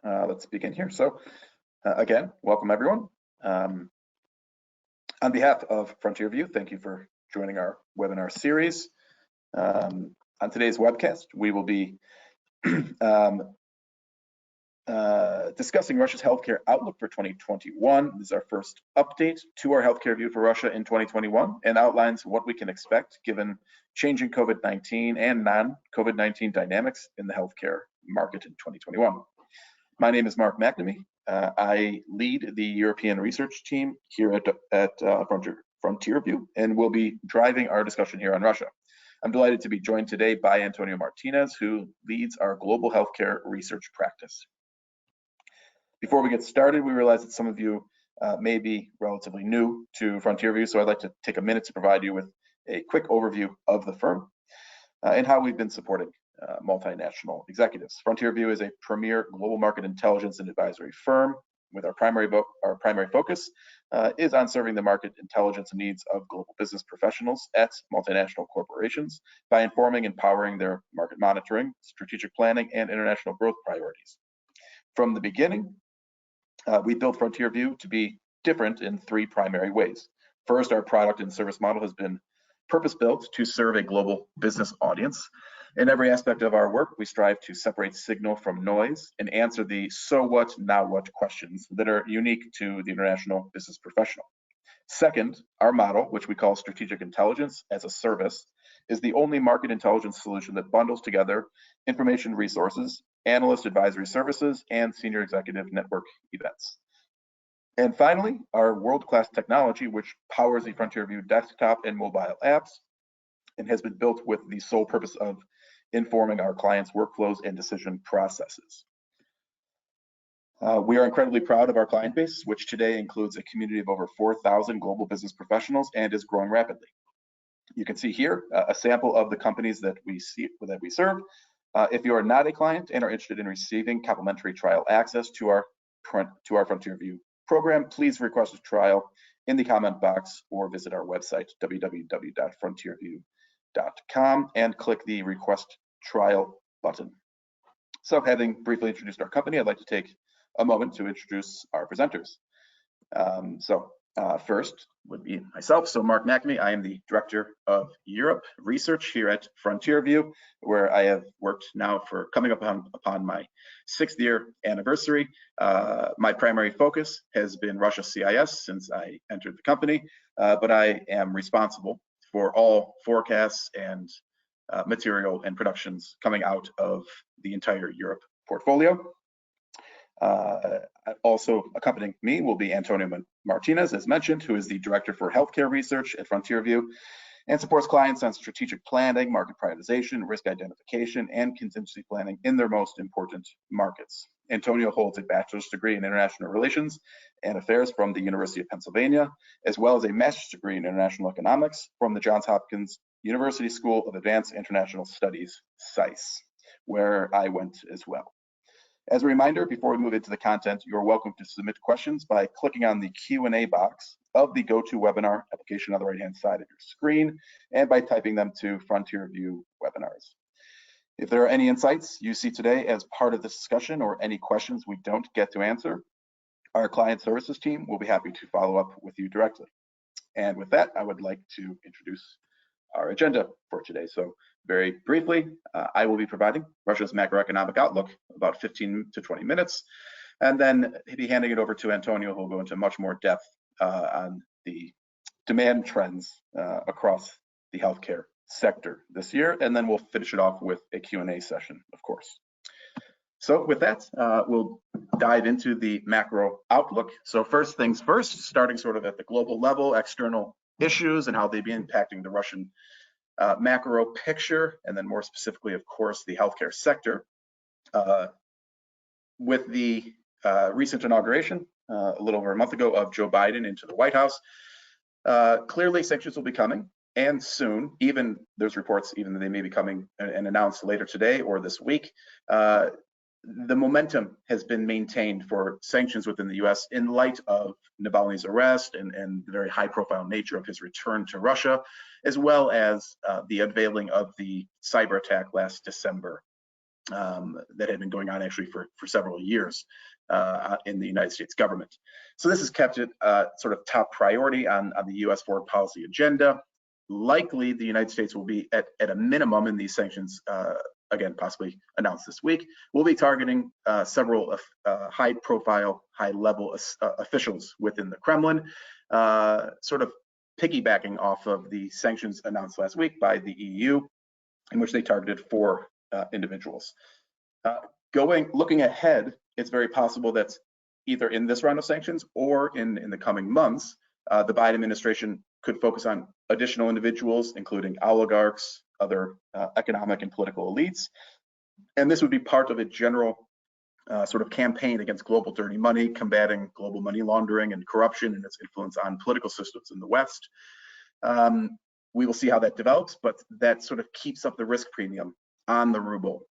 Let's begin here. So again, welcome everyone. On behalf of FrontierView, thank you for joining our webinar series. On today's webcast, we will be discussing Russia's healthcare outlook for 2021. This is our first update to our healthcare view for Russia in 2021 and outlines what we can expect given changing COVID-19 and non-COVID-19 dynamics in the healthcare market in 2021. My name is Mark McNamee. I lead the European research team here at FrontierView and will be driving our discussion here on Russia. I'm delighted to be joined today by Antonio Martinez, who leads our global healthcare research practice. Before we get started, we realize that some of you may be relatively new to FrontierView, so I'd like to take a minute to provide you with a quick overview of the firm and how we've been supporting multinational executives. FrontierView is a premier global market intelligence and advisory firm with our primary focus is on serving the market intelligence needs of global business professionals at multinational corporations by informing and empowering their market monitoring, strategic planning, and international growth priorities. From the beginning, we built FrontierView to be different in three primary ways. First, our product and service model has been purpose-built to serve a global business audience. In every aspect of our work, we strive to separate signal from noise and answer the so what, now what questions that are unique to the international business professional. Second, our model, which we call strategic intelligence as a service, is the only market intelligence solution that bundles together information resources, analyst advisory services, and senior executive network events. And finally, our world-class technology, which powers the FrontierView desktop and mobile apps and has been built with the sole purpose of informing our clients' workflows and decision processes. We are incredibly proud of our client base, which today includes a community of over 4,000 global business professionals and is growing rapidly. You can see here a sample of the companies that we serve. If you are not a client and are interested in receiving complimentary trial access to our FrontierView program, please request a trial in the comment box or visit our website, www.frontierview.com, and click the request trial button. So having briefly introduced our company, I'd like to take a moment to introduce our presenters. First would be myself. So Mark McNamee, I am the Director of Europe Research here at FrontierView, where I have worked now for coming upon my 6th year anniversary. My primary focus has been Russia CIS since I entered the company, but I am responsible for all forecasts and material and productions coming out of the entire Europe portfolio. Also accompanying me will be Antonio Martinez, as mentioned, who is the Director for Healthcare Research at FrontierView and supports clients on strategic planning, market prioritization, risk identification, and contingency planning in their most important markets. Antonio holds a bachelor's degree in international relations and affairs from the University of Pennsylvania, as well as a master's degree in international economics from the Johns Hopkins University School of Advanced International Studies, SAIS, where I went as well. As a reminder, before we move into the content, you're welcome to submit questions by clicking on the Q&A box of the GoToWebinar application on the right-hand side of your screen and by typing them to FrontierView Webinars. If there are any insights you see today as part of this discussion or any questions we don't get to answer, our client services team will be happy to follow up with you directly. And with that, I would like to introduce our agenda for today. So very briefly, I will be providing Russia's macroeconomic outlook, about 15 to 20 minutes, and then be handing it over to Antonio, who will go into much more depth on the demand trends across the healthcare sector this year, and then we'll finish it off with a Q&A session, of course. So with that, we'll dive into the macro outlook. So first things first, starting sort of at the global level, external issues and how they'd be impacting the Russian macro picture, and then more specifically, of course, the healthcare sector. With the recent inauguration a little over a month ago of Joe Biden into the White House, clearly sanctions will be coming, and soon. Even there's reports even that they may be coming and announced later today or this week. The momentum has been maintained for sanctions within the US in light of Navalny's arrest and the very high profile nature of his return to Russia, as well as the unveiling of the cyber attack last December that had been going on actually for several years in the United States government. So this has kept it sort of top priority on the US foreign policy agenda. Likely the United States will be at a minimum in these sanctions, again, possibly announced this week, will be targeting several high-profile, high-level officials within the Kremlin, sort of piggybacking off of the sanctions announced last week by the EU, in which they targeted 4 individuals. Looking ahead, it's very possible that either in this round of sanctions or in the coming months, the Biden administration could focus on additional individuals, including oligarchs, other economic and political elites. And this would be part of a general sort of campaign against global dirty money, combating global money laundering and corruption and its influence on political systems in the West. We will see how that develops, but that sort of keeps up the risk premium on the ruble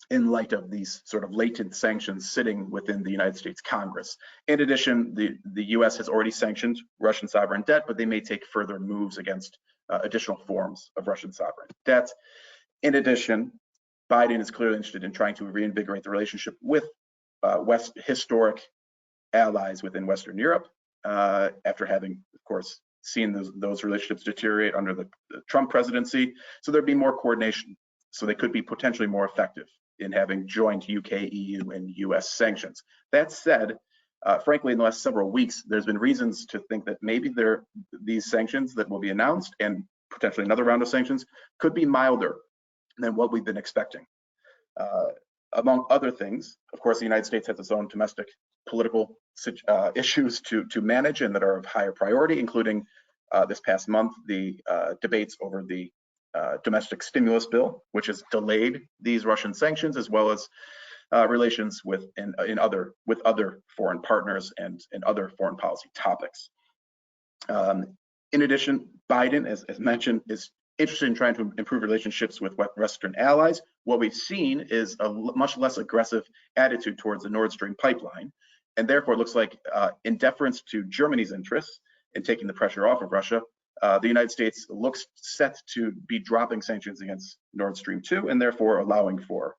in light of these sort of latent sanctions sitting within the United States Congress. In addition, the US has already sanctioned Russian sovereign debt, but they may take further moves against additional forms of Russian sovereign debt. In addition, Biden is clearly interested in trying to reinvigorate the relationship with historic allies within Western Europe, after having, of course, seen those relationships deteriorate under the Trump presidency. So there'd be more coordination. So they could be potentially more effective in having joint UK, EU, and US sanctions. That said, frankly, in the last several weeks, there's been reasons to think that maybe these sanctions that will be announced and potentially another round of sanctions could be milder than what we've been expecting. Among other things, of course, the United States has its own domestic political issues to manage and that are of higher priority, including this past month, the debates over the domestic stimulus bill, which has delayed these Russian sanctions, as well as relations with other foreign partners and other foreign policy topics. In addition, Biden, as mentioned, is interested in trying to improve relationships with Western allies. What we've seen is a much less aggressive attitude towards the Nord Stream pipeline, and therefore it looks like, in deference to Germany's interests in taking the pressure off of Russia, the United States looks set to be dropping sanctions against Nord Stream 2 and therefore allowing for,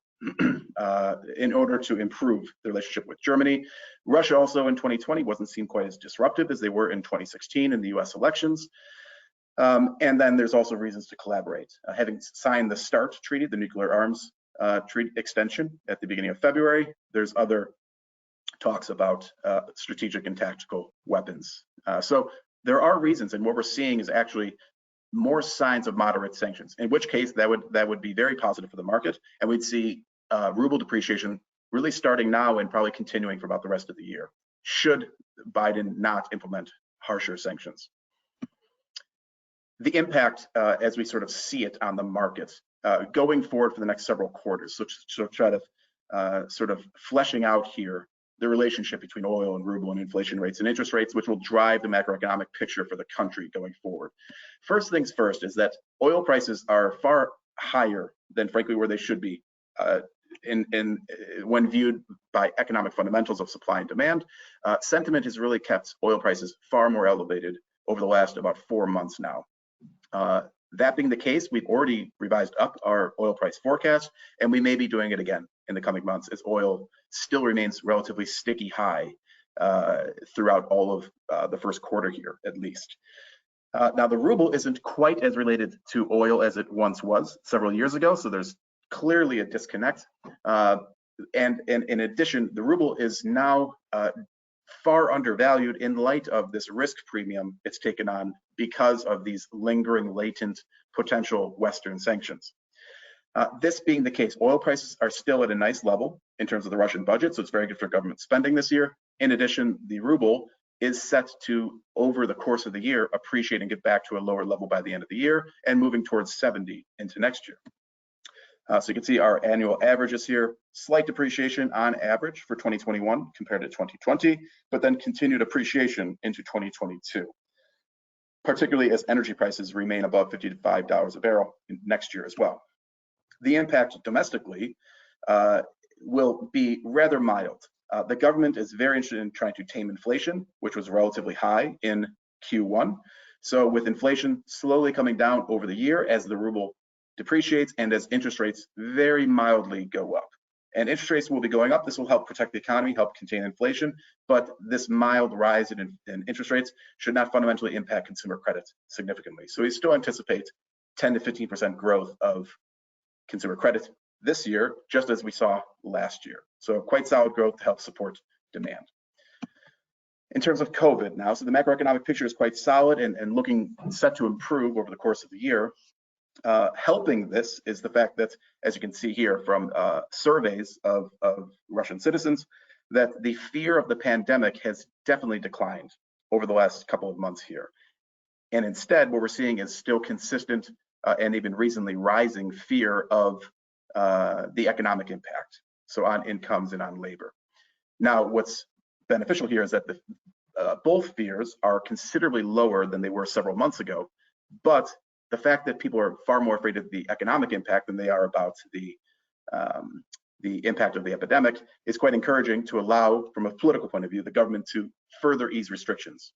in order to improve the relationship with Germany. Russia also in 2020 wasn't seen quite as disruptive as they were in 2016 in the US elections. And then there's also reasons to collaborate. Having signed the START treaty, the nuclear arms treaty extension at the beginning of February, there's other talks about strategic and tactical weapons. So there are reasons, and what we're seeing is actually more signs of moderate sanctions, in which case that would be very positive for the market, and we'd see ruble depreciation really starting now and probably continuing for about the rest of the year, should Biden not implement harsher sanctions. The impact, as we sort of see it on the market, going forward for the next several quarters, so try to sort of fleshing out here the relationship between oil and ruble and inflation rates and interest rates, which will drive the macroeconomic picture for the country going forward. First things first is that oil prices are far higher than, frankly, where they should be when viewed by economic fundamentals of supply and demand. Sentiment has really kept oil prices far more elevated over the last about 4 months now. That being the case, we've already revised up our oil price forecast, and we may be doing it again in the coming months as oil still remains relatively sticky high throughout all of the first quarter here, at least. Now, the ruble isn't quite as related to oil as it once was several years ago, so there's clearly a disconnect. And in addition, the ruble is now far undervalued in light of this risk premium it's taken on because of these lingering latent potential Western sanctions. This being the case, oil prices are still at a nice level in terms of the Russian budget, so it's very good for government spending this year. In addition, the ruble is set to, over the course of the year, appreciate and get back to a lower level by the end of the year and moving towards 70 into next year. So you can see our annual averages here, slight depreciation on average for 2021 compared to 2020, but then continued appreciation into 2022, particularly as energy prices remain above $55 a barrel next year as well. The impact domestically will be rather mild. The government is very interested in trying to tame inflation, which was relatively high in Q1. So with inflation slowly coming down over the year as the ruble depreciates and as interest rates very mildly go up. And interest rates will be going up. This will help protect the economy, help contain inflation, but this mild rise in interest rates should not fundamentally impact consumer credit significantly. So we still anticipate 10 to 15% growth of consumer credit this year, just as we saw last year. So quite solid growth to help support demand. In terms of COVID now, so the macroeconomic picture is quite solid and looking set to improve over the course of the year. Helping this is the fact that, as you can see here from surveys of Russian citizens, that the fear of the pandemic has definitely declined over the last couple of months here. And instead, what we're seeing is still consistent and even recently rising fear of the economic impact, so on incomes and on labor. Now, what's beneficial here is that both fears are considerably lower than they were several months ago, but the fact that people are far more afraid of the economic impact than they are about the impact of the epidemic is quite encouraging to allow, from a political point of view, the government to further ease restrictions.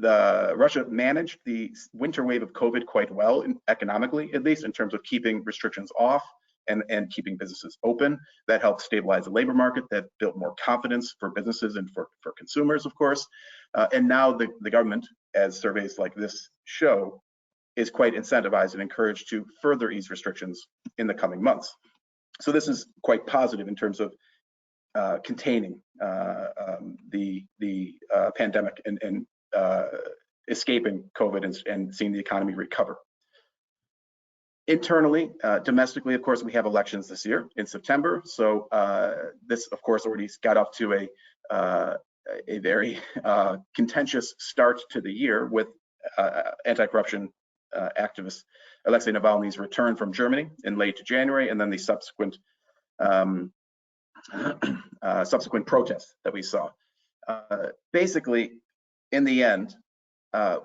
Russia managed the winter wave of COVID quite well, economically, at least in terms of keeping restrictions off and keeping businesses open. That helped stabilize the labor market, that built more confidence for businesses and for consumers, of course. And now the government, as surveys like this show, is quite incentivized and encouraged to further ease restrictions in the coming months. So this is quite positive in terms of containing the pandemic and escaping COVID and seeing the economy recover. Internally, domestically, of course, we have elections this year in September. So this, of course, already got off to a very contentious start to the year with anti-corruption activist Alexei Navalny's return from Germany in late January, and then the subsequent protests that we saw. Basically, in the end,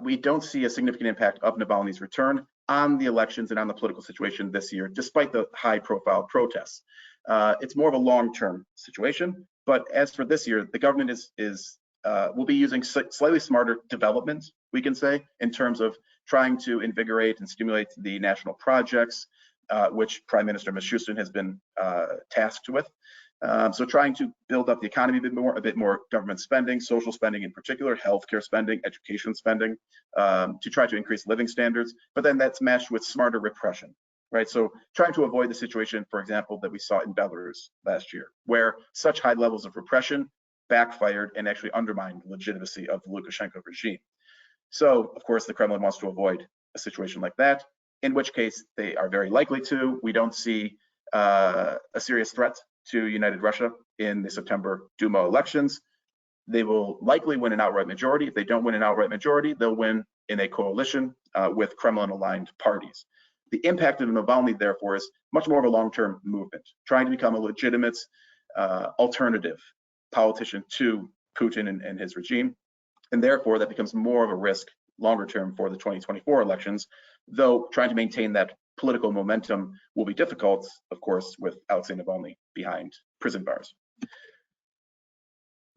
we don't see a significant impact of Navalny's return on the elections and on the political situation this year, despite the high-profile protests. It's more of a long-term situation, but as for this year, the government will be using slightly smarter development, we can say, in terms of trying to invigorate and stimulate the national projects, which Prime Minister Mishustin has been tasked with. So trying to build up the economy a bit more government spending, social spending in particular, healthcare spending, education spending, to try to increase living standards, but then that's matched with smarter repression, right? So trying to avoid the situation, for example, that we saw in Belarus last year, where such high levels of repression backfired and actually undermined the legitimacy of the Lukashenko regime. So, of course, the Kremlin wants to avoid a situation like that, in which case they are very likely to. We don't see a serious threat to United Russia in the September Duma elections. They will likely win an outright majority. If they don't win an outright majority, they'll win in a coalition with Kremlin-aligned parties. The impact of Navalny, therefore, is much more of a long-term movement, trying to become a legitimate alternative politician to Putin and his regime. And therefore, that becomes more of a risk longer term for the 2024 elections, though trying to maintain that political momentum will be difficult, of course, with Alexei Navalny behind prison bars.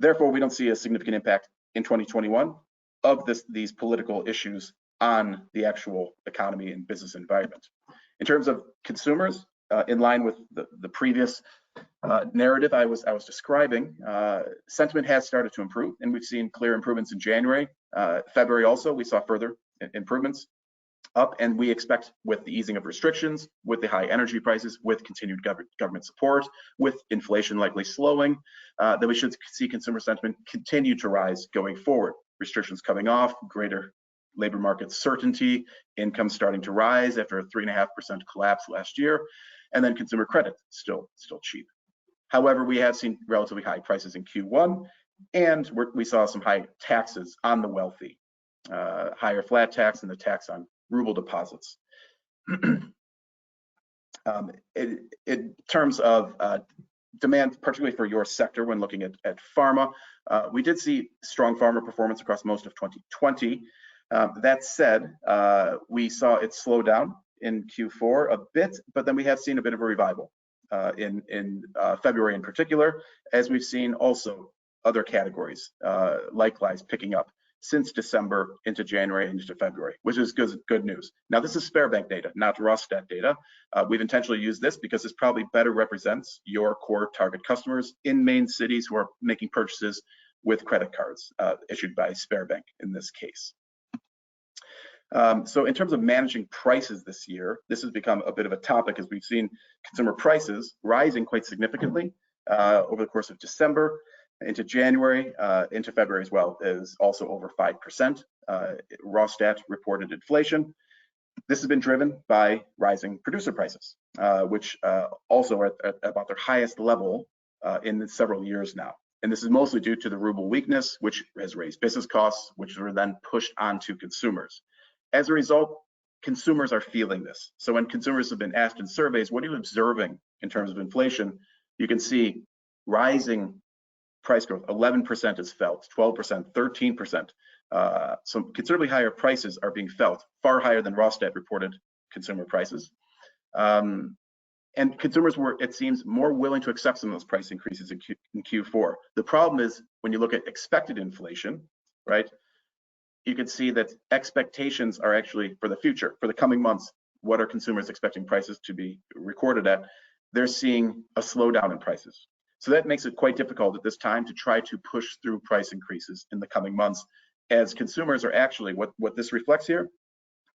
Therefore, we don't see a significant impact in 2021 of these political issues on the actual economy and business environment. In terms of consumers, in line with the previous narrative I was describing, sentiment has started to improve, and we've seen clear improvements in January. February also, we saw further improvements up, and we expect with the easing of restrictions, with the high energy prices, with continued government support, with inflation likely slowing, that we should see consumer sentiment continue to rise going forward. Restrictions coming off, greater labor market certainty, income starting to rise after a 3.5% collapse last year, and then consumer credit still cheap. However, we have seen relatively high prices in Q1, and we saw some high taxes on the wealthy, higher flat tax and the tax on ruble deposits. In terms of demand, particularly for your sector when looking at pharma, we did see strong pharma performance across most of 2020. That said, we saw it slow down in Q4 a bit, but then we have seen a bit of a revival in February in particular, as we've seen also other categories likewise picking up. since December into January into February, which is good news. Now, this is Sberbank data, not Rosstat data. We've intentionally used this because this probably better represents your core target customers in main cities who are making purchases with credit cards issued by Sberbank in this case. So in terms of managing prices this year, this has become a bit of a topic as we've seen consumer prices rising quite significantly over the course of December into January, into February as well, is also over 5%. Rosstat reported inflation. This has been driven by rising producer prices, which also are at about their highest level in several years now. And this is mostly due to the ruble weakness, which has raised business costs, which were then pushed onto consumers. As a result, consumers are feeling this. So when consumers have been asked in surveys, what are you observing in terms of inflation? You can see rising price growth. 11% is felt, 12%, 13%. So considerably higher prices are being felt, far higher than Rosstat reported consumer prices. And consumers were, it seems, more willing to accept some of those price increases in Q4. The problem is when you look at expected inflation, right? You can see that expectations are actually for the future, for the coming months. What are consumers expecting prices to be recorded at? They're seeing a slowdown in prices. So that makes it quite difficult at this time to try to push through price increases in the coming months, as consumers are actually, what this reflects here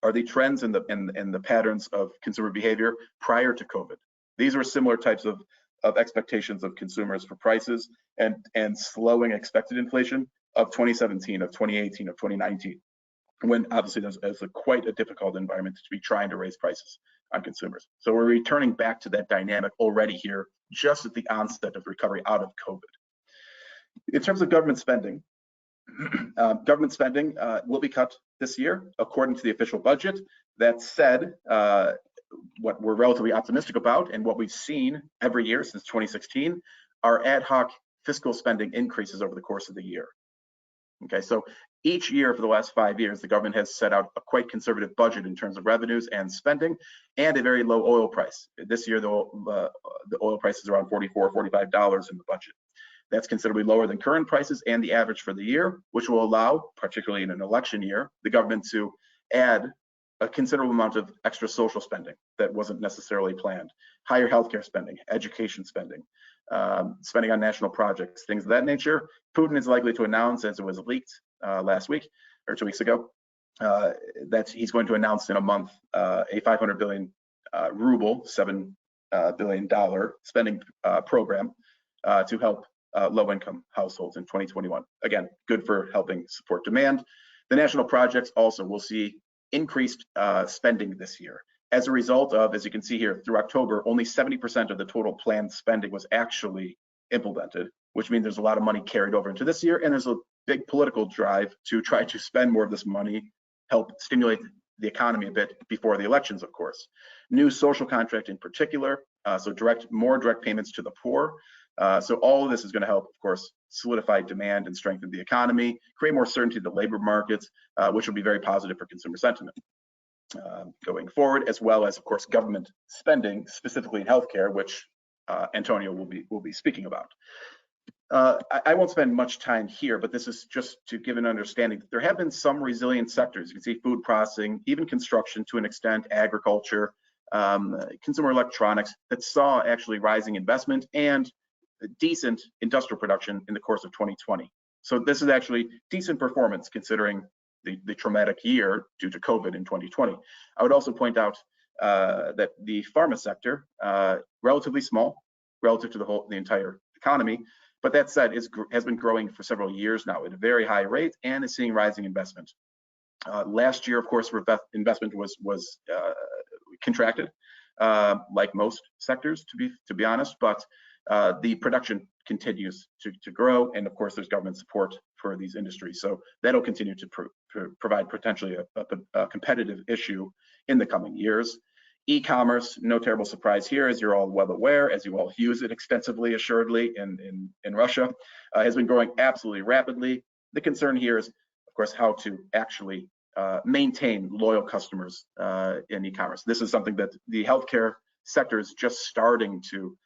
are the trends and the patterns of consumer behavior prior to COVID. These were similar types of expectations of consumers for prices and slowing expected inflation of 2017, of 2018, of 2019, when obviously there's quite a difficult environment to be trying to raise prices on consumers. So we're returning back to that dynamic already here, just at the onset of recovery out of COVID. In terms of government spending, will be cut this year according to the official budget. That said, what we're relatively optimistic about and what we've seen every year since 2016 are ad hoc fiscal spending increases over the course of the year. Okay, so each year for the last 5 years, the government has set out a quite conservative budget in terms of revenues and spending, and a very low oil price. This year, the oil price is around $44, $45 in the budget. That's considerably lower than current prices and the average for the year, which will allow, particularly in an election year, the government to add a considerable amount of extra social spending that wasn't necessarily planned. Higher healthcare spending, education spending, spending on national projects, things of that nature. Putin is likely to announce, as it was leaked last week or 2 weeks ago, that he's going to announce in a month a 500 billion ruble, $7 billion spending program to help low-income households in 2021. Again, good for helping support demand. The national projects also will see increased spending this year. As a result of, as you can see here, through October, only 70% of the total planned spending was actually implemented, which means there's a lot of money carried over into this year, and there's a big political drive to try to spend more of this money, help stimulate the economy a bit before the elections, of course. New social contract in particular, so more direct payments to the poor. So all of this is going to help, of course, solidify demand and strengthen the economy, create more certainty in the labor markets, which will be very positive for consumer sentiment going forward, as well as, of course, government spending, specifically in healthcare, which Antonio will be speaking about. I won't spend much time here, but this is just to give an understanding that there have been some resilient sectors. You can see food processing, even construction to an extent, agriculture, consumer electronics, that saw actually rising investment and decent industrial production in the course of 2020. So this is actually decent performance considering the traumatic year due to COVID in 2020. I would also point out that the pharma sector, relatively small relative to the entire economy, but that said, has been growing for several years now at a very high rate and is seeing rising investment. Last year, of course, investment was contracted, like most sectors, to be honest, but the production continues to grow, and of course there's government support for these industries, so that'll continue to provide potentially a competitive issue in the coming years. E-commerce, no terrible surprise here, as you're all well aware, as you all use it extensively, assuredly, in Russia, has been growing absolutely rapidly. The concern here is, of course, how to actually maintain loyal customers in e-commerce. This is something that the healthcare sector is just starting to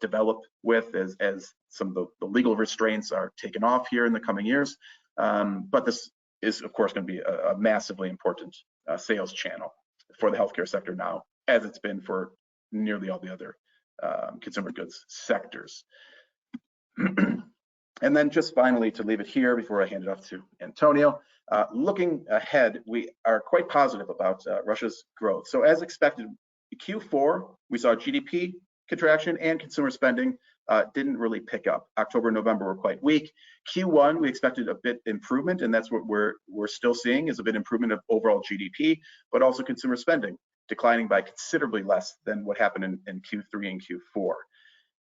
develop with as some of the legal restraints are taken off here in the coming years. But this is of course going to be a massively important sales channel for the healthcare sector now, as it's been for nearly all the other consumer goods sectors. And then just finally, to leave it here before I hand it off to Antonio, looking ahead, we are quite positive about Russia's growth. So as expected, Q4, we saw GDP contraction and consumer spending didn't really pick up. October and November were quite weak. Q1, we expected a bit improvement, and that's what we're still seeing, is a bit improvement of overall GDP, but also consumer spending declining by considerably less than what happened in Q3 and Q4.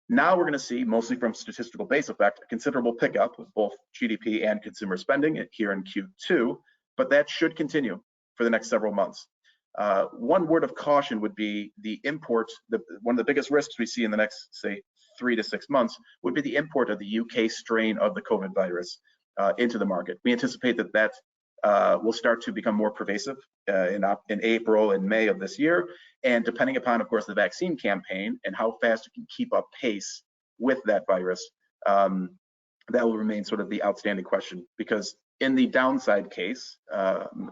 Now we're going to see, mostly from statistical base effect, a considerable pickup of both GDP and consumer spending here in Q2, but that should continue for the next several months. One word of caution would be the import. One of the biggest risks we see in the next, say, 3 to 6 months would be the import of the UK strain of the COVID virus into the market. We anticipate that will start to become more pervasive in April and May of this year. And depending upon, of course, the vaccine campaign and how fast it can keep up pace with that virus, that will remain sort of the outstanding question. Because in the downside case,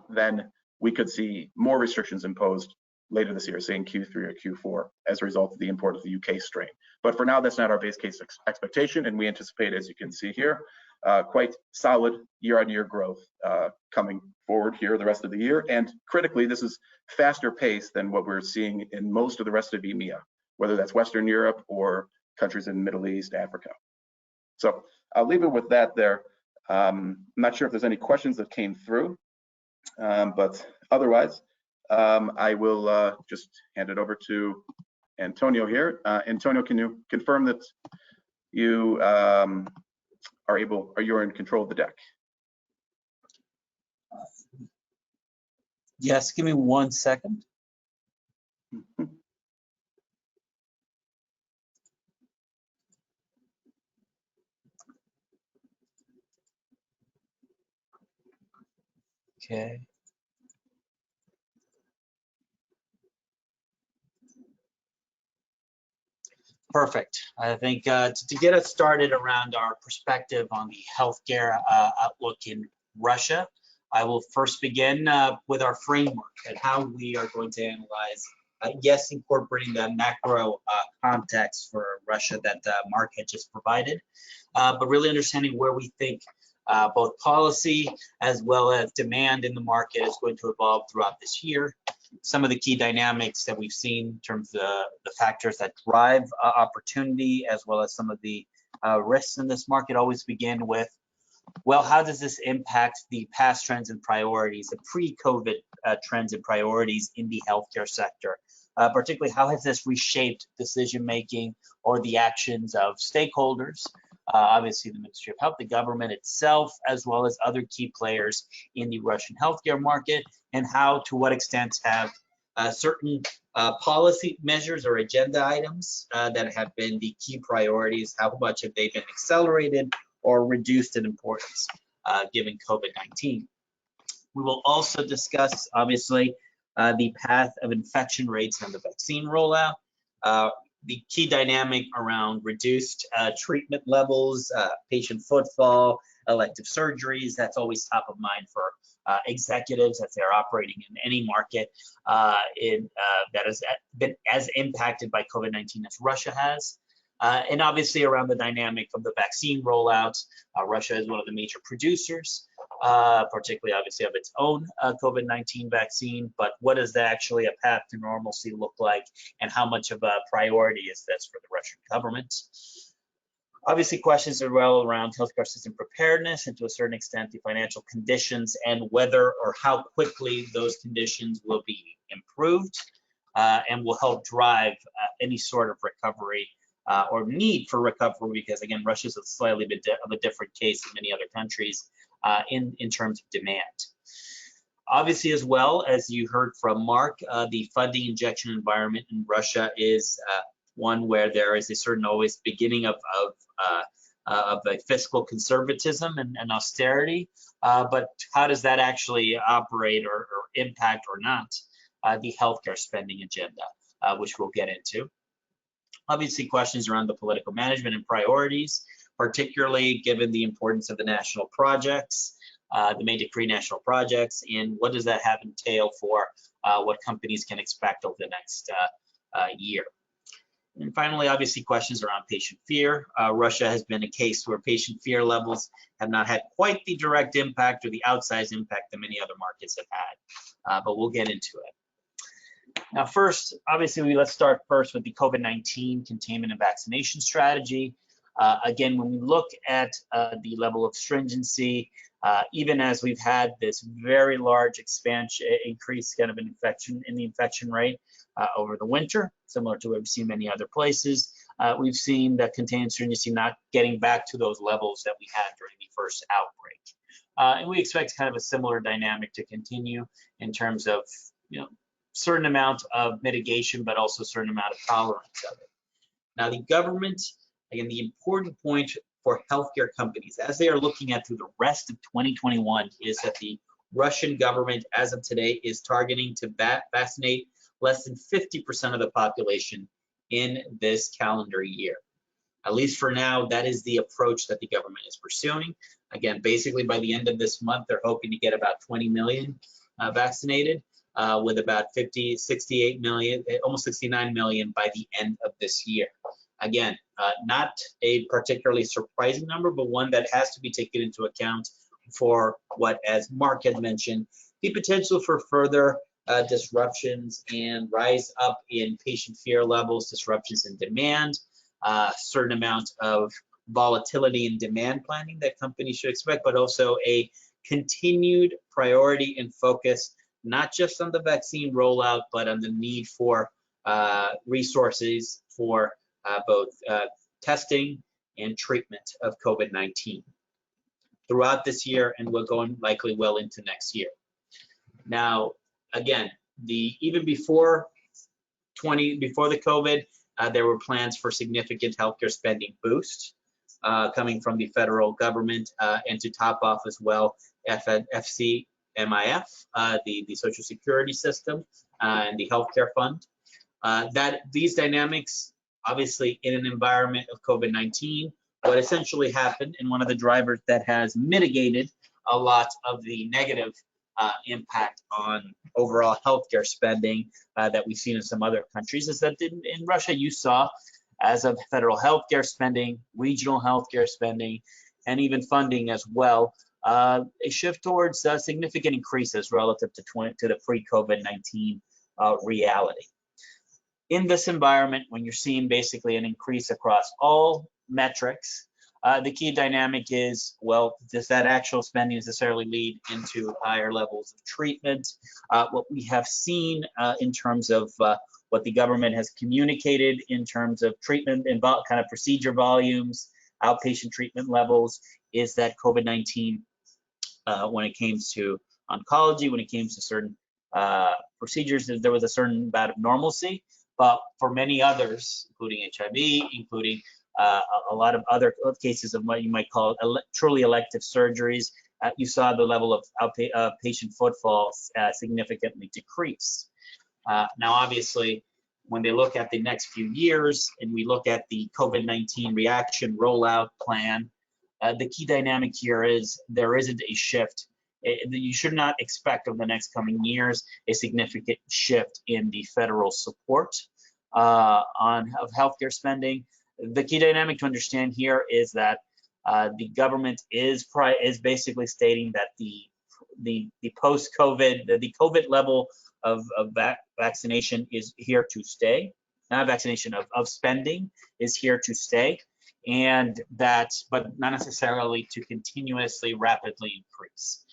then we could see more restrictions imposed later this year, say in Q3 or Q4, as a result of the import of the UK strain. But for now, that's not our base case expectation, and we anticipate, as you can see here, quite solid year-on-year growth coming forward here the rest of the year. And critically, this is faster pace than what we're seeing in most of the rest of EMEA, whether that's Western Europe or countries in Middle East, Africa. So I'll leave it with that there. I'm not sure if there's any questions that came through, but otherwise, I will just hand it over to Antonio here. Antonio, can you confirm that you you're in control of the deck? Yes, give me 1 second. Okay. Perfect. I think to get us started around our perspective on the healthcare outlook in Russia, I will first begin with our framework and how we are going to analyze, yes, incorporating the macro context for Russia that Mark had just provided, but really understanding where we think both policy as well as demand in the market is going to evolve throughout this year. Some of the key dynamics that we've seen in terms of the factors that drive opportunity, as well as some of the risks in this market, always begin with, well, how does this impact the past trends and priorities, the pre-COVID trends and priorities in the healthcare sector? Particularly, how has this reshaped decision-making or the actions of stakeholders? Obviously, the Ministry of Health, the government itself, as well as other key players in the Russian healthcare market, and how, to what extent, have certain policy measures or agenda items that have been the key priorities, how much have they been accelerated or reduced in importance given COVID-19. We will also discuss, obviously, the path of infection rates and the vaccine rollout, the key dynamic around reduced treatment levels, patient footfall, elective surgeries. That's always top of mind for executives as they're operating in any market that has been as impacted by COVID-19 as Russia has. And obviously around the dynamic of the vaccine rollout. Russia is one of the major producers, particularly obviously of its own COVID-19 vaccine, but what is actually a path to normalcy look like, and how much of a priority is this for the Russian government? Obviously, questions are well around healthcare system preparedness and to a certain extent the financial conditions and whether or how quickly those conditions will be improved and will help drive any sort of recovery or need for recovery, because again, Russia is a slightly bit of a different case than many other countries in terms of demand. Obviously, as well as you heard from Mark, the funding injection environment in Russia is one where there is a certain always beginning of a fiscal conservatism and austerity, but how does that actually operate or impact or not the healthcare spending agenda, which we'll get into. Obviously, questions around the political management and priorities, particularly given the importance of the national projects, the May Decree national projects, and what does that have entail for what companies can expect over the next year. And finally, obviously, questions around patient fear. Russia has been a case where patient fear levels have not had quite the direct impact or the outsized impact that many other markets have had, but we'll get into it. Now, first, obviously, let's start first with the COVID-19 containment and vaccination strategy. Again, when we look at the level of stringency, even as we've had this very large increase kind of infection rate over the winter, similar to what we've seen many other places, we've seen that containment stringency not getting back to those levels that we had during the first outbreak. And we expect kind of a similar dynamic to continue in terms of, certain amount of mitigation, but also certain amount of tolerance of it. Now, the government, again, the important point for healthcare companies as they are looking at through the rest of 2021 is that the Russian government, as of today, is targeting to vaccinate less than 50% of the population in this calendar year. At least for now, that is the approach that the government is pursuing. Again, basically by the end of this month, they're hoping to get about 20 million vaccinated, with about 68 million, almost 69 million by the end of this year. Again, not a particularly surprising number, but one that has to be taken into account for what, as Mark had mentioned, the potential for further disruptions and rise up in patient fear levels, disruptions in demand, certain amount of volatility in demand planning that companies should expect, but also a continued priority and focus, not just on the vaccine rollout, but on the need for resources for both testing and treatment of COVID-19 throughout this year, and we're going likely well into next year. Now, again, even before the COVID, there were plans for significant healthcare spending boost coming from the federal government, and to top off as well, FCMIF, the Social Security system, and the healthcare fund. That these dynamics, obviously, in an environment of COVID-19, what essentially happened, and one of the drivers that has mitigated a lot of the negative impact on overall healthcare spending that we've seen in some other countries, is that in Russia you saw, as of federal healthcare spending, regional healthcare spending, and even funding as well, a shift towards significant increases relative to the pre-COVID-19 reality. In this environment, when you're seeing basically an increase across all metrics, the key dynamic is, well, does that actual spending necessarily lead into higher levels of treatment? What we have seen in terms of what the government has communicated in terms of treatment and kind of procedure volumes, outpatient treatment levels, is that COVID-19, when it came to oncology, when it came to certain procedures, there was a certain amount of normalcy. But for many others, including HIV, including a lot of other cases of what you might call truly elective surgeries, you saw the level of patient footfalls significantly decrease. Now, obviously, when they look at the next few years and we look at the COVID-19 reaction rollout plan, the key dynamic here is there isn't a shift. You should not expect over the next coming years a significant shift in the federal support of healthcare spending. The key dynamic to understand here is that the government is basically stating that the post-COVID, the COVID level of vaccination is here to stay. Not vaccination, of spending is here to stay, and that, but not necessarily to continuously rapidly increase.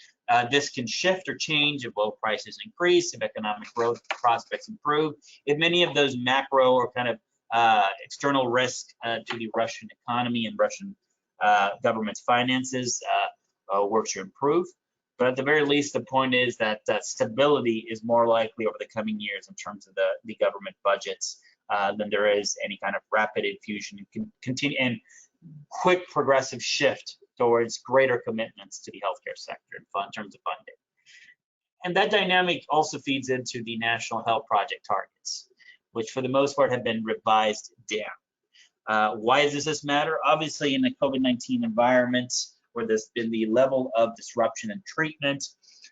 This can shift or change if oil prices increase, if economic growth prospects improve, if many of those macro or kind of external risk to the Russian economy and Russian government's finances work to improve. But at the very least, the point is that stability is more likely over the coming years in terms of the government budgets than there is any kind of rapid infusion and quick progressive shift towards greater commitments to the healthcare sector in terms of funding. And that dynamic also feeds into the national health project targets, which for the most part have been revised down. Why does this matter? Obviously, in the COVID-19 environment, where there's been the level of disruption and treatment,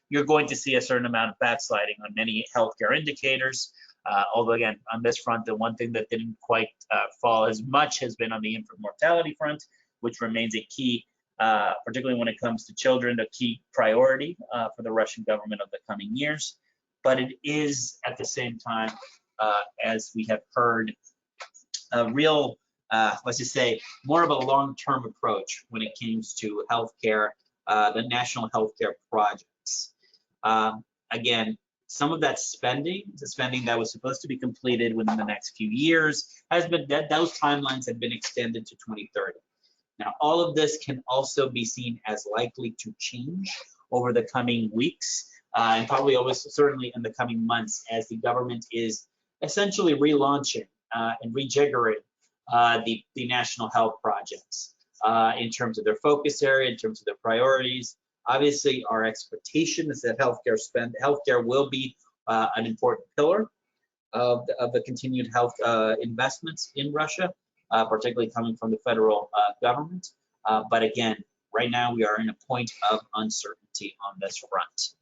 you're going to see a certain amount of backsliding on many healthcare indicators. Although again, on this front, the one thing that didn't quite fall as much has been on the infant mortality front, which remains a key, particularly when it comes to children, a key priority for the Russian government of the coming years. But it is at the same time, as we have heard, a real, let's just say, more of a long-term approach when it comes to healthcare, the national healthcare projects. Again, some of that spending, the spending that was supposed to be completed within the next few years, has been, those timelines have been extended to 2030. Now, all of this can also be seen as likely to change over the coming weeks, and probably almost certainly in the coming months, as the government is essentially relaunching and rejiggering the national health projects in terms of their focus area, in terms of their priorities. Obviously, our expectation is that healthcare will be an important pillar of the continued health investments in Russia, particularly coming from the federal government. But again, right now we are in a point of uncertainty on this front.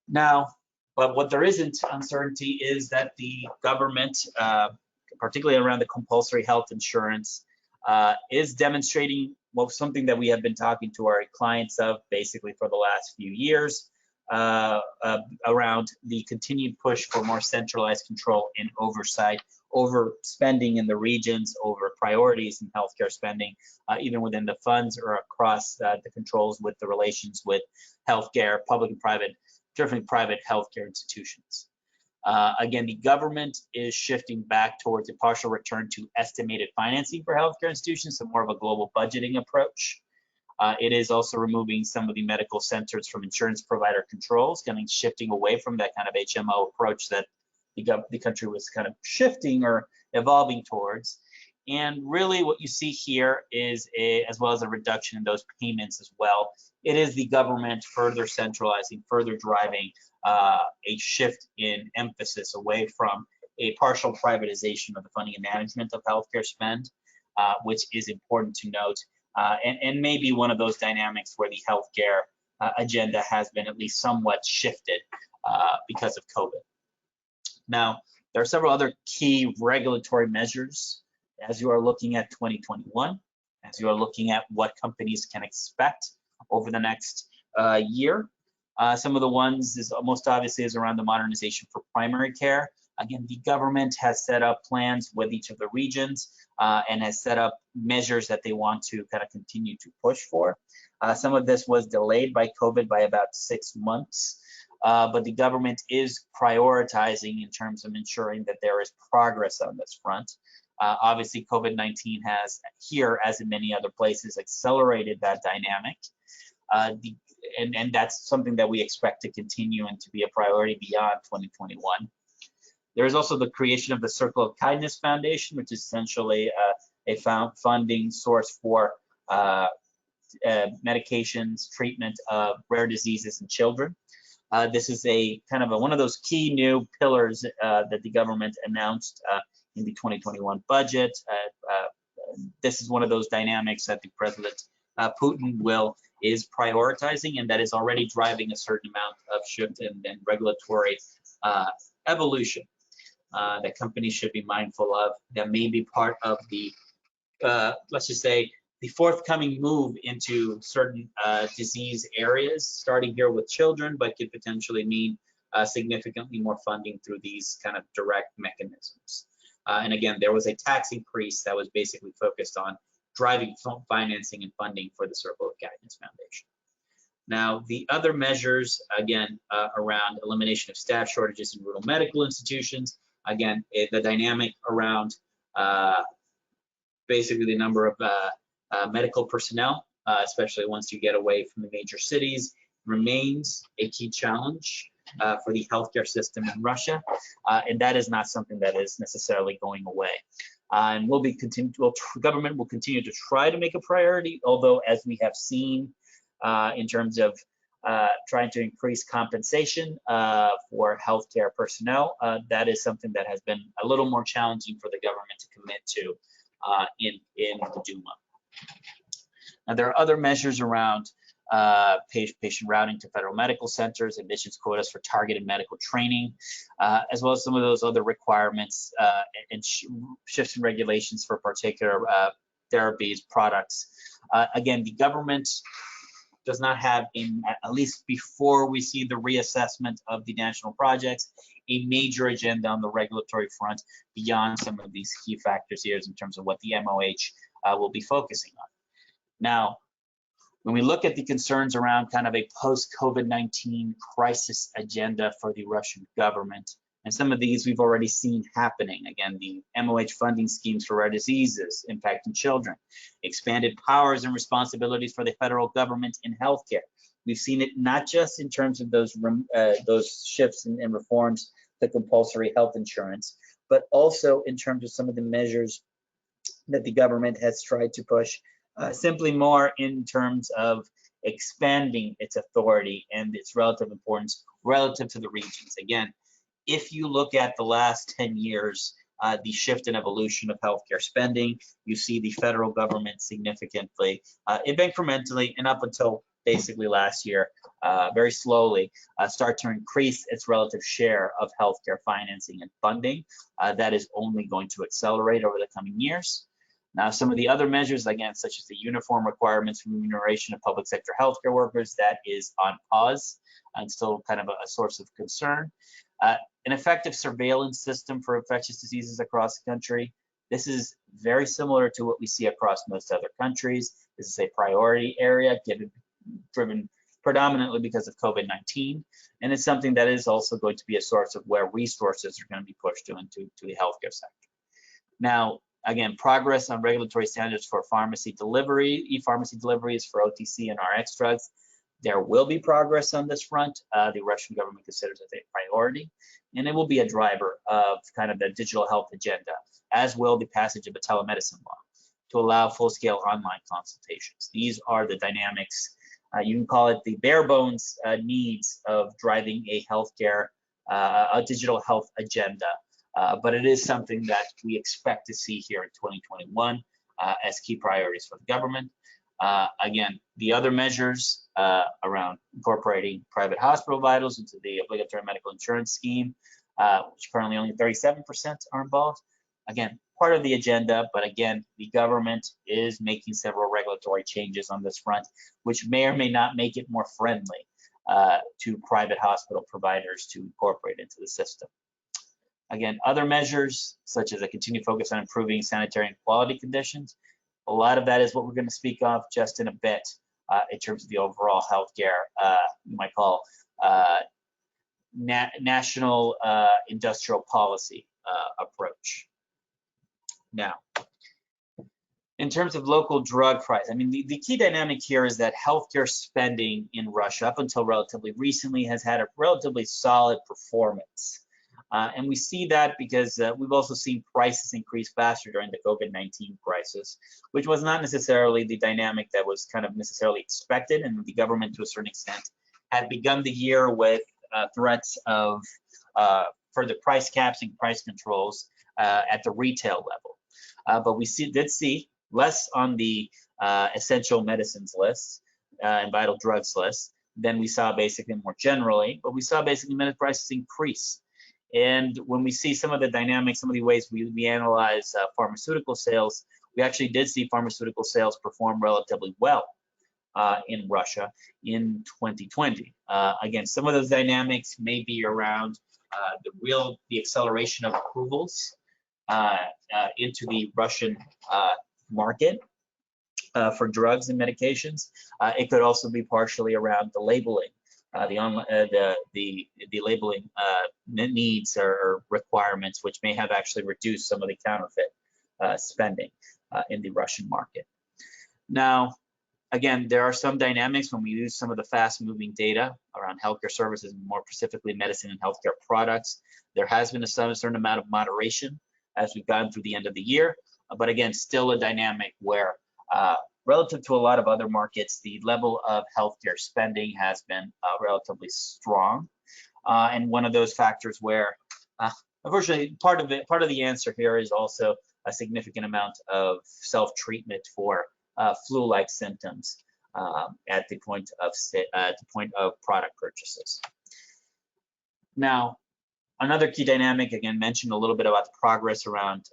Now, but what there isn't uncertainty is that the government, particularly around the compulsory health insurance, is demonstrating something that we have been talking to our clients of basically for the last few years, around the continued push for more centralized control and oversight over spending in the regions, over priorities in healthcare spending, even within the funds or across the controls with the relations with healthcare, public and private, different private healthcare institutions. Again, the government is shifting back towards a partial return to estimated financing for healthcare institutions, so more of a global budgeting approach. It is also removing some of the medical centers from insurance provider controls, shifting away from that kind of HMO approach that the country was kind of shifting or evolving towards. And really what you see here is, as well as a reduction in those payments as well, it is the government further centralizing, further driving a shift in emphasis away from a partial privatization of the funding and management of healthcare spend, which is important to note, and maybe one of those dynamics where the healthcare agenda has been at least somewhat shifted because of COVID. Now, there are several other key regulatory measures as you are looking at 2021, as you are looking at what companies can expect over the next year. Some of the ones is most obviously is around the modernization for primary care. Again, the government has set up plans with each of the regions and has set up measures that they want to kind of continue to push for. Some of this was delayed by COVID by about 6 months, but the government is prioritizing in terms of ensuring that there is progress on this front. Obviously, COVID-19 has here, as in many other places, accelerated that dynamic. And that's something that we expect to continue and to be a priority beyond 2021. There is also the creation of the Circle of Kindness Foundation, which is essentially a funding source for medications, treatment of rare diseases in children. This is a kind of one of those key new pillars that the government announced in the 2021 budget. This is one of those dynamics that the President Putin is prioritizing, and that is already driving a certain amount of shift and regulatory evolution that companies should be mindful of, that may be part of the, let's just say, the forthcoming move into certain disease areas, starting here with children, but could potentially mean significantly more funding through these kind of direct mechanisms. And again, there was a tax increase that was basically focused on driving financing and funding for the Circle of Kindness Foundation. Now, the other measures, again, around elimination of staff shortages in rural medical institutions, again, the dynamic around basically the number of medical personnel, especially once you get away from the major cities, remains a key challenge for the healthcare system in Russia, and that is not something that is necessarily going away. And government will continue to try to make a priority, although as we have seen in terms of trying to increase compensation for healthcare personnel, that is something that has been a little more challenging for the government to commit to in the Duma. Now, there are other measures around patient routing to federal medical centers, admissions quotas for targeted medical training, as well as some of those other requirements and shifts in regulations for particular therapies, products. Again, the government does not have, at least before we see the reassessment of the national projects, a major agenda on the regulatory front beyond some of these key factors here in terms of what the MOH will be focusing on. Now, when we look at the concerns around kind of a post-COVID-19 crisis agenda for the Russian government, and some of these we've already seen happening. Again, the MOH funding schemes for rare diseases impacting children, expanded powers and responsibilities for the federal government in healthcare. We've seen it not just in terms of those shifts and reforms to compulsory health insurance, but also in terms of some of the measures that the government has tried to push, simply more in terms of expanding its authority and its relative importance relative to the regions. Again, if you look at the last 10 years, the shift and evolution of healthcare spending, you see the federal government significantly, incrementally, and up until basically last year, very slowly, start to increase its relative share of healthcare financing and funding. That is only going to accelerate over the coming years. Now, some of the other measures, again, such as the uniform requirements for remuneration of public sector healthcare workers, that is on pause and still kind of a source of concern. An effective surveillance system for infectious diseases across the country. This is very similar to what we see across most other countries. This is a priority area driven predominantly because of COVID-19, and it's something that is also going to be a source of where resources are going to be pushed into the healthcare sector. Now, again, progress on regulatory standards for pharmacy delivery, e-pharmacy deliveries for OTC and RX drugs. There will be progress on this front. The Russian government considers it a priority, and it will be a driver of kind of the digital health agenda, as will the passage of a telemedicine law to allow full-scale online consultations. These are the dynamics, you can call it the bare bones needs of driving a healthcare, a digital health agenda. But it is something that we expect to see here in 2021 as key priorities for the government. Again, the other measures around incorporating private hospital vitals into the obligatory medical insurance scheme, which currently only 37% are involved. Again, part of the agenda, but again, the government is making several regulatory changes on this front, which may or may not make it more friendly to private hospital providers to incorporate into the system. Again, other measures, such as a continued focus on improving sanitary and quality conditions. A lot of that is what we're going to speak of just in a bit in terms of the overall healthcare, you might call national industrial policy approach. Now, in terms of local drug price, I mean, the key dynamic here is that healthcare spending in Russia, up until relatively recently, has had a relatively solid performance. And we see that because we've also seen prices increase faster during the COVID-19 crisis, which was not necessarily the dynamic that was kind of necessarily expected. And the government, to a certain extent, had begun the year with threats of further price caps and price controls at the retail level. But we did see less on the essential medicines list and vital drugs list than we saw basically more generally, but we saw basically medical prices increase. And when we see some of the dynamics, some of the ways we analyze pharmaceutical sales, we actually did see pharmaceutical sales perform relatively well in Russia in 2020. Again, some of those dynamics may be around the acceleration of approvals into the Russian market for drugs and medications. It could also be partially around the labeling. The labeling needs or requirements, which may have actually reduced some of the counterfeit spending in the Russian market. Now, again, there are some dynamics when we use some of the fast-moving data around healthcare services, more specifically medicine and healthcare products. There has been a certain amount of moderation as we've gotten through the end of the year, but again, still a dynamic where relative to a lot of other markets, the level of healthcare spending has been relatively strong. And one of those factors where, unfortunately, part of the answer here is also a significant amount of self-treatment for flu-like symptoms at the point of product purchases. Now, another key dynamic, again, mentioned a little bit about the progress around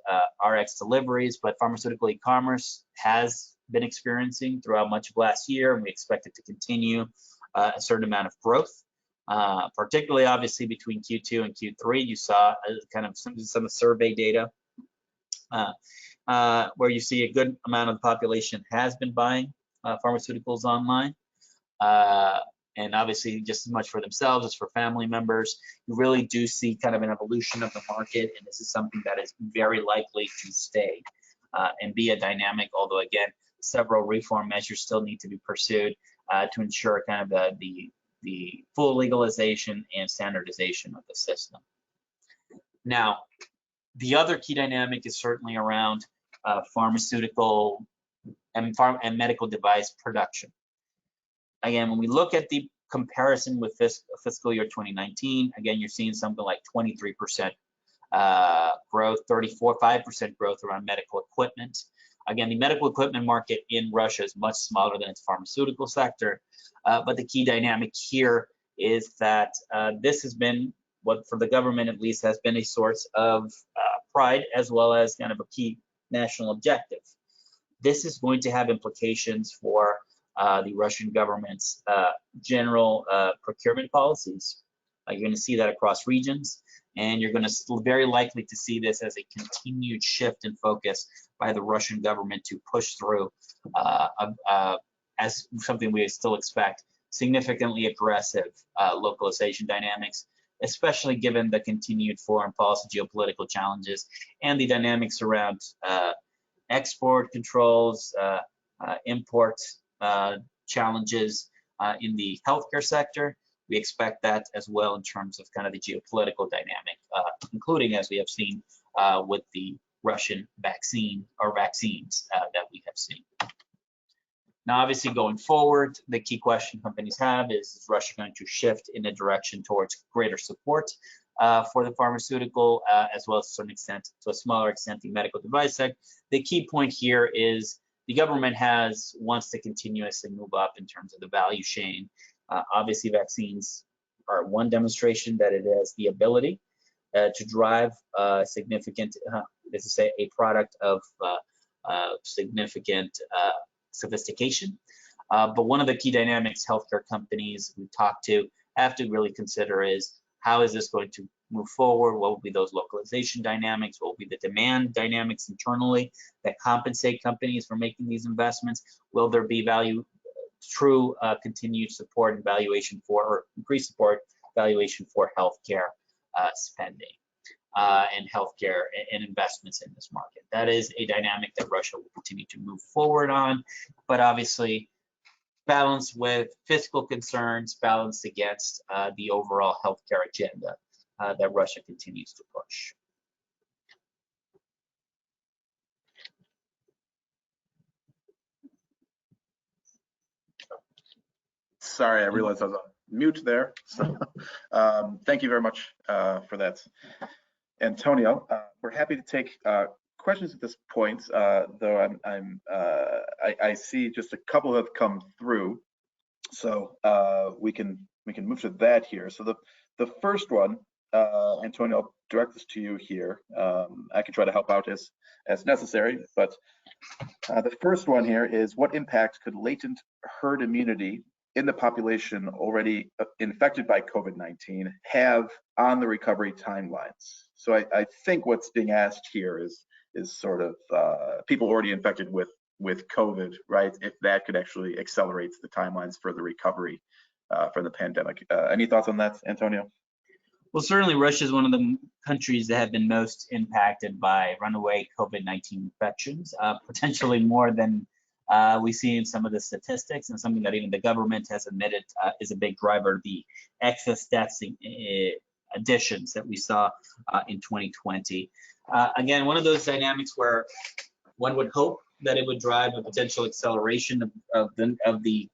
RX deliveries, but pharmaceutical e-commerce has been experiencing throughout much of last year, and we expect it to continue a certain amount of growth, particularly obviously between Q2 and Q3. You saw kind of some survey data where you see a good amount of the population has been buying pharmaceuticals online. And obviously just as much for themselves as for family members. You really do see kind of an evolution of the market, and this is something that is very likely to stay and be a dynamic, although again, several reform measures still need to be pursued to ensure kind of the full legalization and standardization of the system. Now, the other key dynamic is certainly around pharmaceutical and medical device production. Again, when we look at the comparison with fiscal year 2019, again, you're seeing something like 23% growth, 5% growth around medical equipment. Again, the medical equipment market in Russia is much smaller than its pharmaceutical sector, but the key dynamic here is that this has been what, for the government at least, has been a source of pride as well as kind of a key national objective. This is going to have implications for the Russian government's general procurement policies. You're going to see that across regions, and you're going to very likely to see this as a continued shift in focus by the Russian government to push through as something we still expect, significantly aggressive localization dynamics, especially given the continued foreign policy geopolitical challenges and the dynamics around export controls, import challenges in the healthcare sector. We expect that as well in terms of kind of the geopolitical dynamic, including, as we have seen with the Russian vaccines that we have seen. Now, obviously, going forward, the key question companies have is Russia going to shift in a direction towards greater support for the pharmaceutical, as well as to some extent, to a smaller extent, the medical device sector. The key point here is the government wants to continuously move up in terms of the value chain. Obviously, vaccines are one demonstration that it has the ability to drive significant, let's just say, a product of significant sophistication. But one of the key dynamics healthcare companies we talk to have to really consider is how is this going to move forward? What will be those localization dynamics? What will be the demand dynamics internally that compensate companies for making these investments? Will there be true continued support and valuation for, or increased support, valuation for healthcare spending and healthcare and investments in this market? That is a dynamic that Russia will continue to move forward on, but obviously balanced with fiscal concerns, balanced against the overall healthcare agenda that Russia continues to push. Sorry, I realized I was on mute there. So, thank you very much for that, Antonio. We're happy to take questions at this point, though I see just a couple have come through, so we can move to that here. So the first one, Antonio, I'll direct this to you here. I can try to help out as necessary, but the first one here is, what impact could latent herd immunity in the population already infected by COVID-19 have on the recovery timelines? So I think what's being asked here is sort of people already infected with COVID, right? If that could actually accelerate the timelines for the recovery from the pandemic. Any thoughts on that, Antonio? Well, certainly Russia is one of the countries that have been most impacted by runaway COVID-19 infections, potentially more than we see in some of the statistics, and something that even the government has admitted is a big driver of the excess deaths additions that we saw in 2020. Again, one of those dynamics where one would hope that it would drive a potential acceleration of the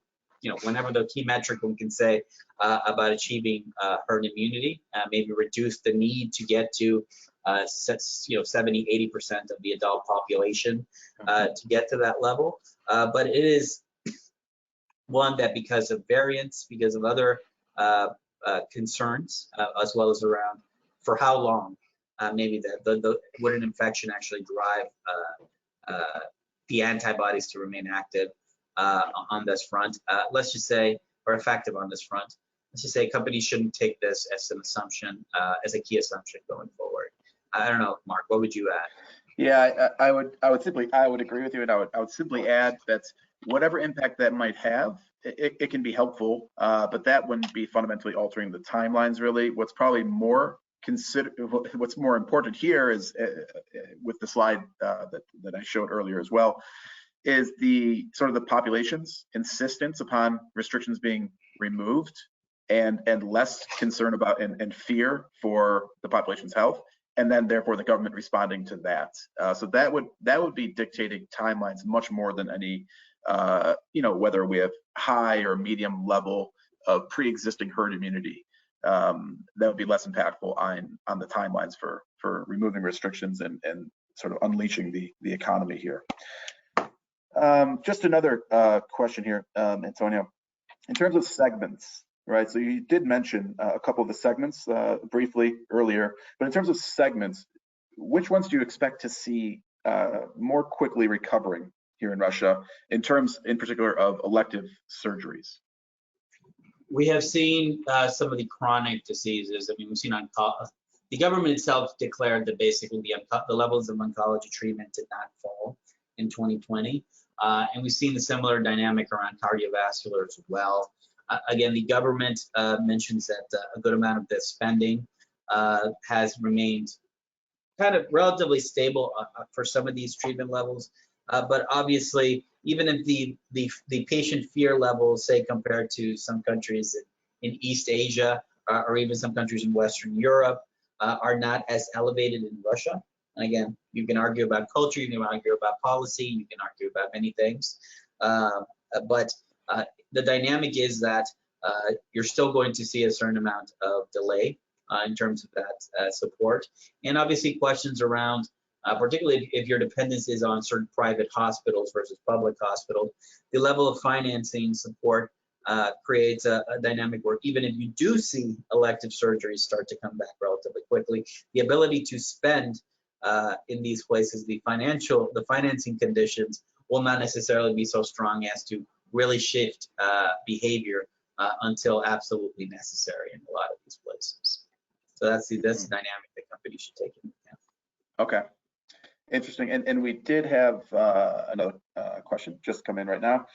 whenever the key metric we can say about achieving herd immunity, maybe reduce the need to get to 70, 80% of the adult population to get to that level. But it is one that, because of variants, because of other concerns, as well as around for how long, maybe would an infection actually drive the antibodies to remain active on this front, let's just say, or effective on this front. Let's just say companies shouldn't take this as an assumption, as a key assumption going forward. I don't know, Mark, what would you add? Yeah, I would agree with you, and I would simply add that whatever impact that might have, it can be helpful, but that wouldn't be fundamentally altering the timelines. Really, what's probably more what's more important here is with the slide that I showed earlier as well, is the sort of the population's insistence upon restrictions being removed, and less concern about and fear for the population's health, and then therefore the government responding to that. So that would be dictating timelines much more than any whether we have high or medium level of pre-existing herd immunity. That would be less impactful on the timelines for removing restrictions and sort of unleashing the economy here. Just another question here, Antonio. In terms of segments, right? So you did mention a couple of the segments briefly earlier, but in terms of segments, which ones do you expect to see more quickly recovering here in Russia, in terms, in particular, of elective surgeries? We have seen some of the chronic diseases. I mean, we've seen the government itself declared that basically the levels of oncology treatment did not fall in 2020. And we've seen the similar dynamic around cardiovascular as well. Again, the government mentions that a good amount of this spending has remained kind of relatively stable for some of these treatment levels. But obviously, even if the patient fear levels, say compared to some countries in East Asia or even some countries in Western Europe, are not as elevated in Russia. And again, you can argue about culture, you can argue about policy, you can argue about many things. But the dynamic is that you're still going to see a certain amount of delay in terms of that support. And obviously questions around, particularly if your dependence is on certain private hospitals versus public hospitals, the level of financing support creates a dynamic where even if you do see elective surgeries start to come back relatively quickly, the ability to spend in these places, the financing conditions will not necessarily be so strong as to really shift behavior until absolutely necessary in a lot of these places. So that's the dynamic that companies should take into account. Okay, interesting. And we did have another question just come in right now.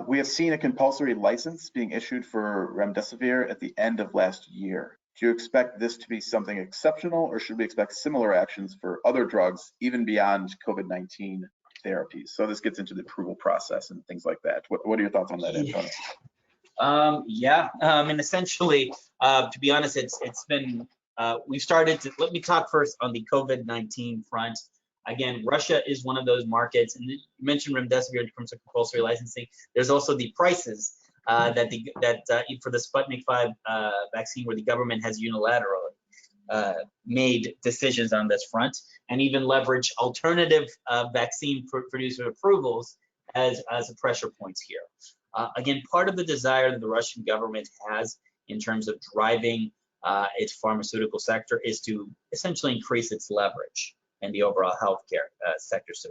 We have seen a compulsory license being issued for remdesivir at the end of last year. Do you expect this to be something exceptional, or should we expect similar actions for other drugs, even beyond COVID-19 therapies? So this gets into the approval process and things like that. What are your thoughts on that, Antonio? And essentially, to be honest, it's been, we've started to, let me talk first on the COVID-19 front. Again, Russia is one of those markets, and you mentioned remdesivir in terms of compulsory licensing. There's also the prices that for the Sputnik 5 vaccine, where the government has unilaterally made decisions on this front, and even leverage alternative vaccine producer approvals as a pressure points here. Again, part of the desire that the Russian government has in terms of driving its pharmaceutical sector is to essentially increase its leverage in the overall healthcare sector. So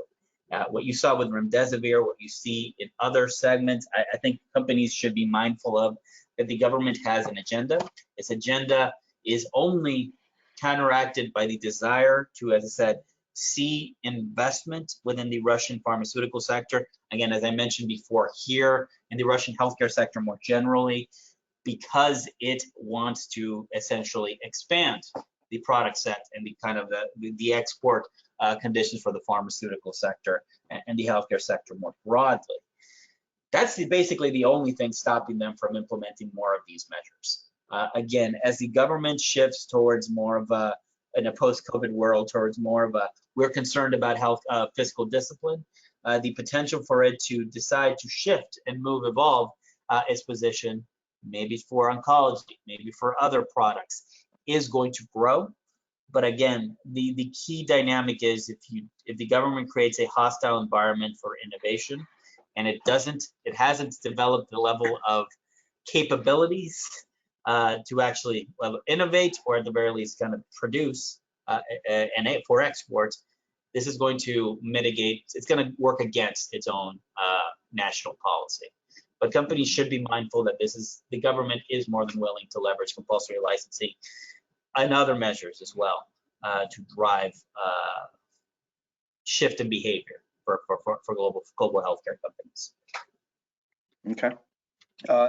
what you saw with remdesivir, what you see in other segments, I think companies should be mindful of that the government has an agenda. Its agenda is only counteracted by the desire to, as I said, see investment within the Russian pharmaceutical sector. Again, as I mentioned before, here in the Russian healthcare sector more generally, because it wants to essentially expand the product set and the kind of the export conditions for the pharmaceutical sector and the healthcare sector more broadly. That's basically the only thing stopping them from implementing more of these measures. Again, as the government shifts towards more of a, in a post-COVID world, towards more of a, we're concerned about health, fiscal discipline, the potential for it to decide to shift and evolve its position, maybe for oncology, maybe for other products, is going to grow. But again, the key dynamic is if the government creates a hostile environment for innovation, and it hasn't developed the level of capabilities to actually innovate, or at the very least kind of produce and for export, this is going to mitigate, it's going to work against its own national policy. But companies should be mindful that the government is more than willing to leverage compulsory licensing and other measures as well to drive shift in behavior for global healthcare companies. Okay.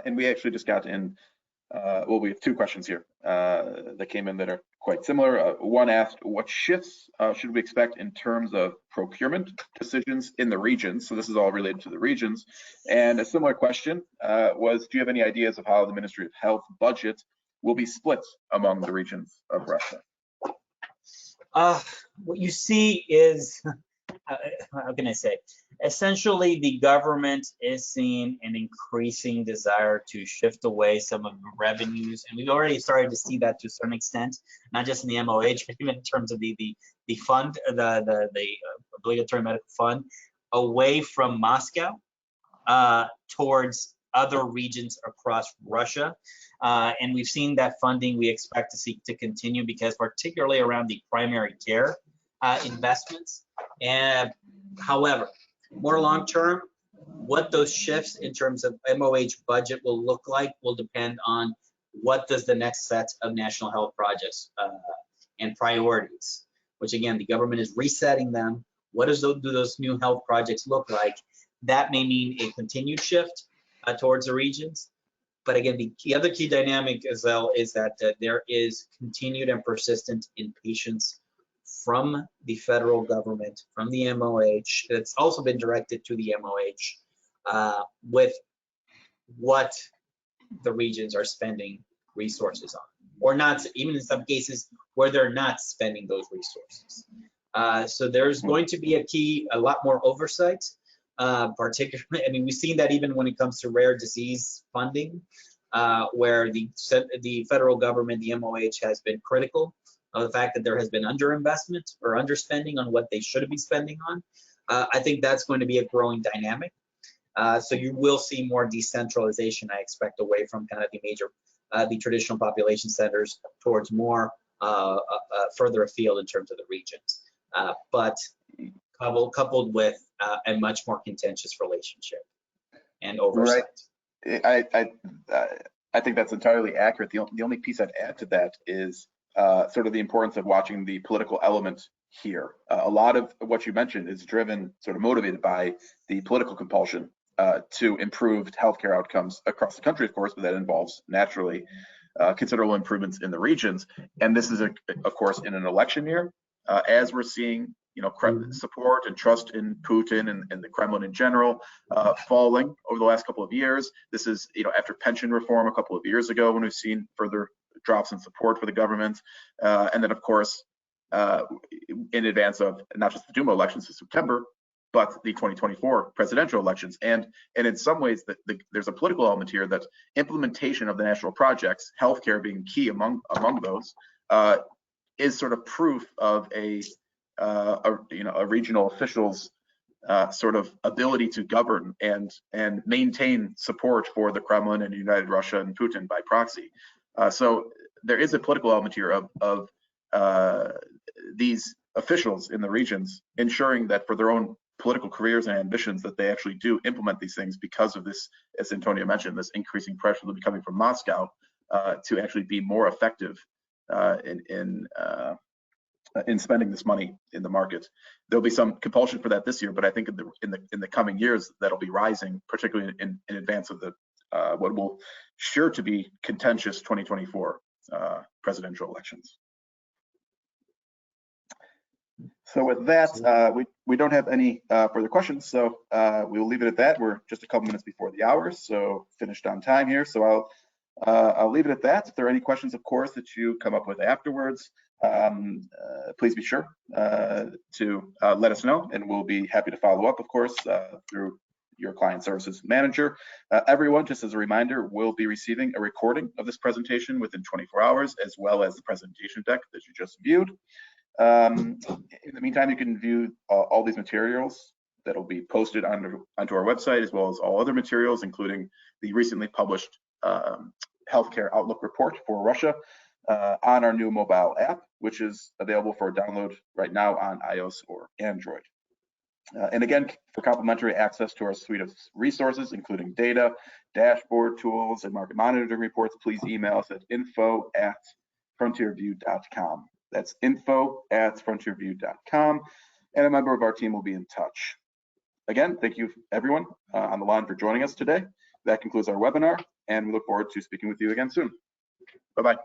And we actually just got in, well, we have two questions here that came in that are quite similar. One asked, what shifts should we expect in terms of procurement decisions in the regions? So this is all related to the regions. And a similar question was, do you have any ideas of how the Ministry of Health budget will be split among the regions of Russia? What you see is, how can I say? Essentially, the government is seeing an increasing desire to shift away some of the revenues, and we've already started to see that to a certain extent, not just in the MOH, but even in terms of the fund, the obligatory medical fund, away from Moscow towards other regions across Russia. And we've seen that funding we expect to see to continue, because particularly around the primary care investments. And however, more long term, what those shifts in terms of MOH budget will look like will depend on what does the next set of national health projects and priorities, which again, the government is resetting them. What do those new health projects look like? That may mean a continued shift towards the regions. But again, the other key dynamic as well is that there is continued and persistent impatience from the federal government, from the MOH, that's also been directed to the MOH with what the regions are spending resources on, or not, even in some cases where they're not spending those resources. So there's going to be a lot more oversight, particularly, I mean, we've seen that even when it comes to rare disease funding, where the federal government, the MOH, has been critical of the fact that there has been underinvestment or underspending on what they should be spending on. I think that's going to be a growing dynamic. So you will see more decentralization, I expect, away from kind of the major, the traditional population centers towards more further afield in terms of the regions. But coupled with a much more contentious relationship and oversight. Right. I think that's entirely accurate. The only piece I'd add to that is sort of the importance of watching the political element here. A lot of what you mentioned is driven, sort of motivated by the political compulsion to improved healthcare outcomes across the country, of course, but that involves naturally considerable improvements in the regions. And this is, of course, in an election year, as we're seeing, support and trust in Putin and the Kremlin in general falling over the last couple of years. This is, after pension reform a couple of years ago, when we've seen further drops in support for the government, and then, of course, in advance of not just the Duma elections in September, but the 2024 presidential elections. And in some ways, there's a political element here that implementation of the national projects, healthcare being key among those, is sort of proof of a regional official's sort of ability to govern and maintain support for the Kremlin and United Russia and Putin by proxy. So there is a political element here of these officials in the regions ensuring that for their own political careers and ambitions that they actually do implement these things, because of this, as Antonio mentioned, this increasing pressure that will be coming from Moscow to actually be more effective in spending this money in the market. There'll be some compulsion for that this year, but I think in the coming years that'll be rising, particularly in advance of the what will sure to be contentious 2024 presidential elections. So with that, we don't have any further questions, so we will leave it at that. We're just a couple minutes before the hour, so finished on time here. So I'll leave it at that. If there are any questions, of course, that you come up with afterwards, please be sure to let us know, and we'll be happy to follow up, of course, through your client services manager. Everyone, just as a reminder, will be receiving a recording of this presentation within 24 hours, as well as the presentation deck that you just viewed. In the meantime, you can view all these materials that will be posted onto our website, as well as all other materials, including the recently published Healthcare Outlook report for Russia on our new mobile app, which is available for download right now on iOS or Android. And again, for complimentary access to our suite of resources, including data, dashboard tools, and market monitoring reports, please email us at info@frontierview.com. That's info@frontierview.com, and a member of our team will be in touch. Again, thank you everyone on the line for joining us today. That concludes our webinar, and we look forward to speaking with you again soon. Bye-bye.